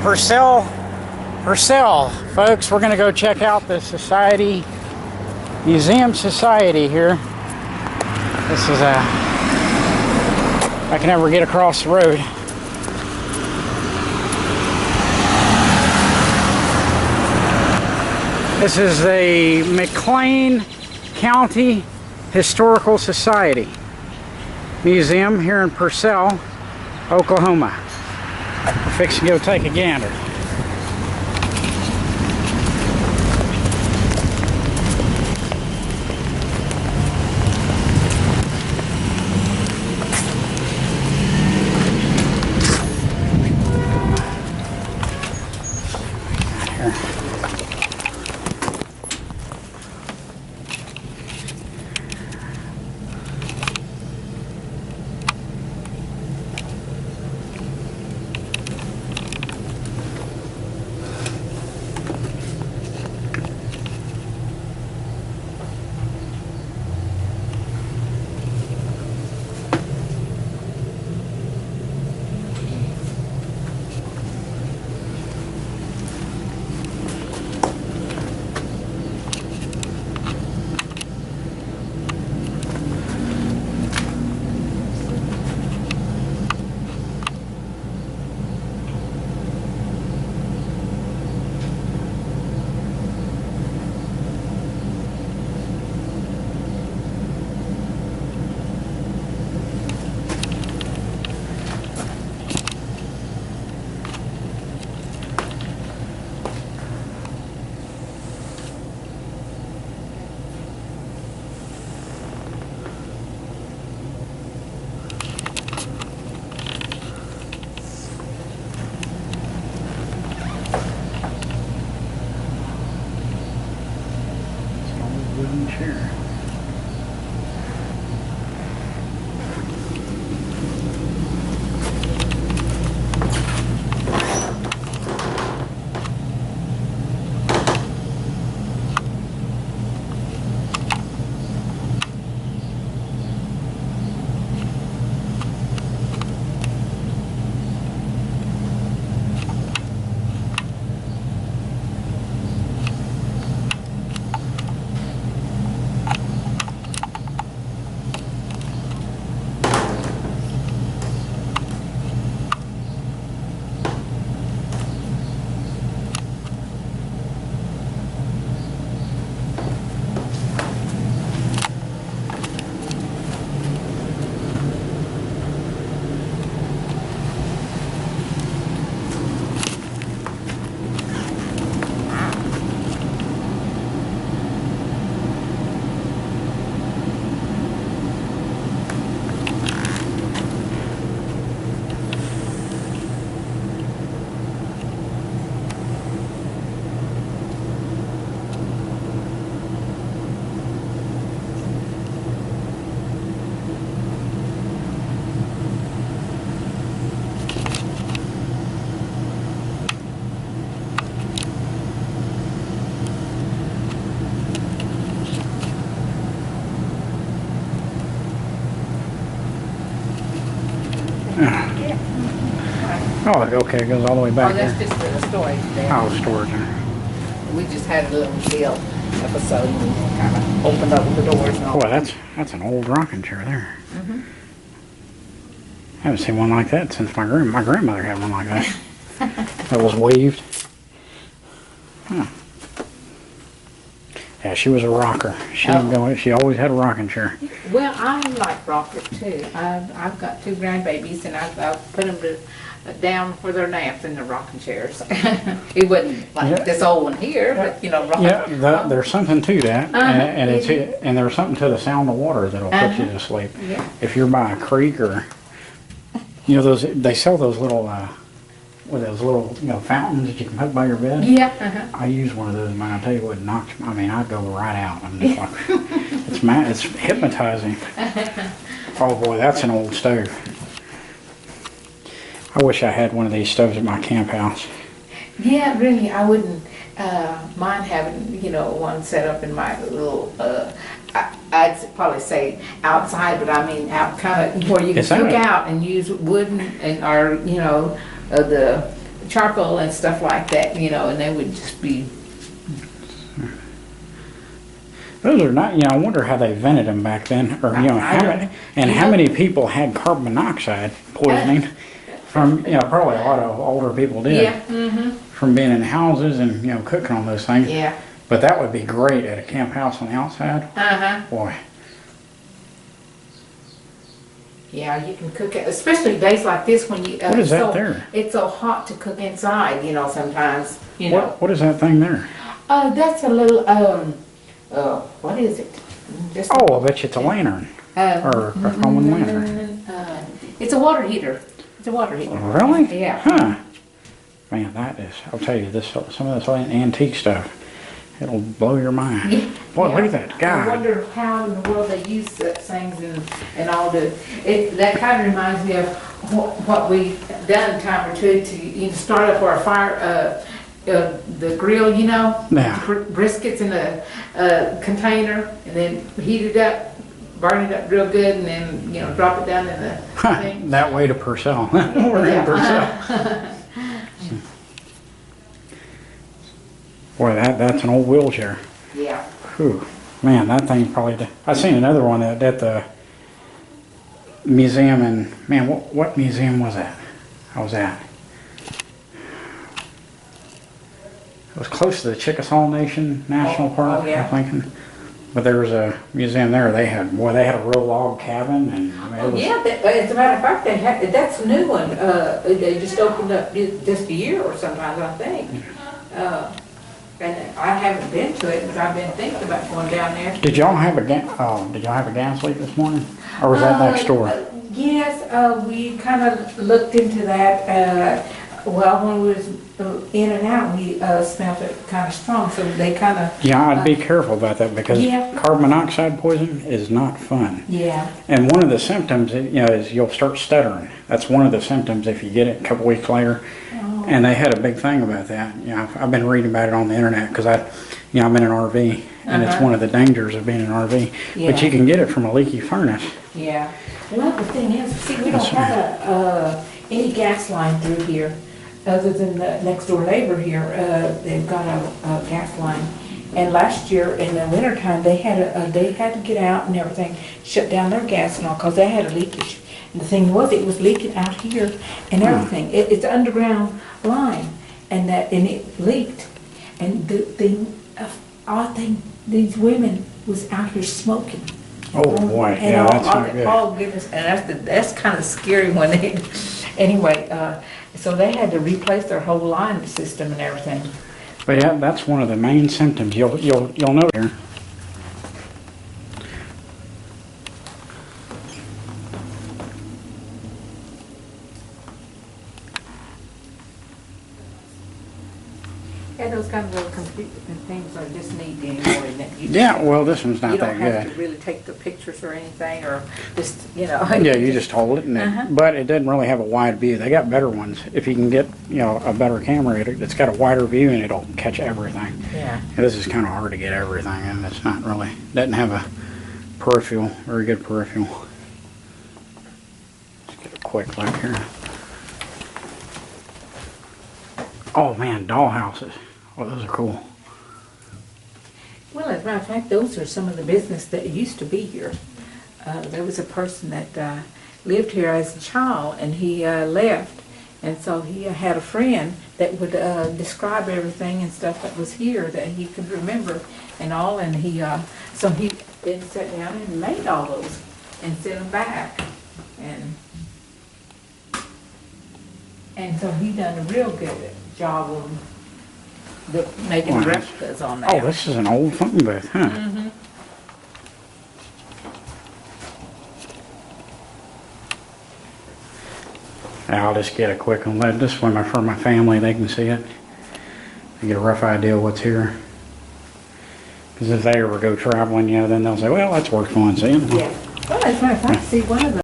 Percell, folks. We're going to go check out the Museum Society here. This is I can never get across the road. This is the Clain County Historical Society Museum here in Percell, Oklahoma. We're fixing to go take a gander. Wooden chair. Oh, okay, it goes all the way back there. Oh, that's just for the storage there. Oh, storage there. We just had a little deal episode and we kind of opened up the doors and all. Boy, that's an old rocking chair there. Mm-hmm. I haven't seen one like that since my grandmother had one like that. That was waved. Huh. Yeah, she was a rocker. She always had a rocking chair. Well, I like rockers too. I've got 2 grandbabies and I've put them down for their naps in the rocking chairs. It wasn't like this old one here, but you know, rocking. Yeah, there's something to that, and there's something to the sound of water that'll put you to sleep. Yeah. If you're by a creek or, you know, they sell those little fountains that you can put by your bed. Yeah. I use one of those, man. I tell you what, I go right out. I'm just like, it's hypnotizing. Oh boy, that's an old stove. I wish I had one of these stoves at my camp house. Yeah, really, I wouldn't mind having, you know, one set up in my little, I'd probably say outside, but I mean out kind of where you can cook out and use wood or, you know, the charcoal and stuff like that, you know, and they would just be. Those are not, you know, I wonder how they vented them back then, or, you know, how many people had carbon monoxide poisoning from, you know, probably a lot of older people did. Yeah. From being in houses and, you know, cooking on those things. Yeah. But that would be great at a camp house on the outside. Boy. Yeah, you can cook it, especially days like this when you. What is that there? It's so hot to cook inside, you know, sometimes, you know. What is that thing there? That's a little, what is it? Just Oh, I bet you it's a lantern. Or a common lantern. It's a water heater. It's a water heater. Really? Yeah. Huh. Man, that is, I'll tell you, some of this antique stuff, it'll blow your mind. Yeah. Boy, look at that guy. I wonder how in the world they use such things and all that kind of reminds me of what we done a time or two to, you know, start up our fire, the grill, you know, Yeah. briskets in a container and then heat it up, burn it up real good, and then, you know, drop it down in the thing. That way to Purcell. We're in Purcell. Boy, that's an old wheelchair. Yeah. Whew. Man, that thing's probably... I seen another one at the museum, and man, what museum was that? I was at? It was close to the Chickasaw Nation National Park, yeah. I'm thinking. But there was a museum there. They had a real log cabin, and I mean, it was, Yeah, as a matter of fact, that's a new one. They just opened up just a year or sometimes, I think. And I haven't been to it, but I've been thinking about going down there. Did y'all have a gas leak this morning, or was that next door? Yes, we kind of looked into that. Well, when we was in and out, we smelled it kind of strong, so they kind of. Yeah, I'd be careful about that because Yeah. carbon monoxide poison is not fun. Yeah. And one of the symptoms, you know, is you'll start stuttering. That's one of the symptoms if you get it a couple weeks later. Oh. And they had a big thing about that. You know, I've been reading about it on the internet because I'm in an RV, and it's one of the dangers of being in an RV. Yeah. But you can get it from a leaky furnace. Yeah. Well, the thing is, see, we don't have any gas line through here, other than the next door neighbor here. They've got a gas line. And last year in the wintertime, they had to get out and everything, shut down their gas and all, because they had a leakage. And the thing was, it was leaking out here and everything. It's an underground line, and it leaked. And the odd thing, these women was out here smoking. Oh boy, And yeah, that's not good. Oh goodness, and that's kind of scary when they. Anyway, so they had to replace their whole line system and everything. But yeah, that's one of the main symptoms. You'll know here. Yeah, those kind of little computer things are just neat anymore, isn't it? Yeah, well, this one's not You that don't have good. to really take the pictures or anything, or just, you know. Yeah, you just hold it, and but it doesn't really have a wide view. They got better ones. If you can get, you know, a better camera, it's got a wider view and it'll catch everything. Yeah. And this is kind of hard to get everything, and it's not really, doesn't have a peripheral, very good peripheral. Let's get a quick look here. Oh man, dollhouses. Oh, those are cool. Well, as a matter of fact, those are some of the business that used to be here. There was a person that lived here as a child, and he left, and so he had a friend that would describe everything and stuff that was here that he could remember and all, and so he then sat down and made all those and sent them back, and so he done a real good job of making Wow. replicas on that. Oh, this is an old phone booth, huh? I'll just get a quick one. This one for my family, they can see it. They get a rough idea of what's here. Because if they ever go traveling, you know, then they'll say, well, that's worth going seeing. Yeah. Well, as a matter of fact, see, one of the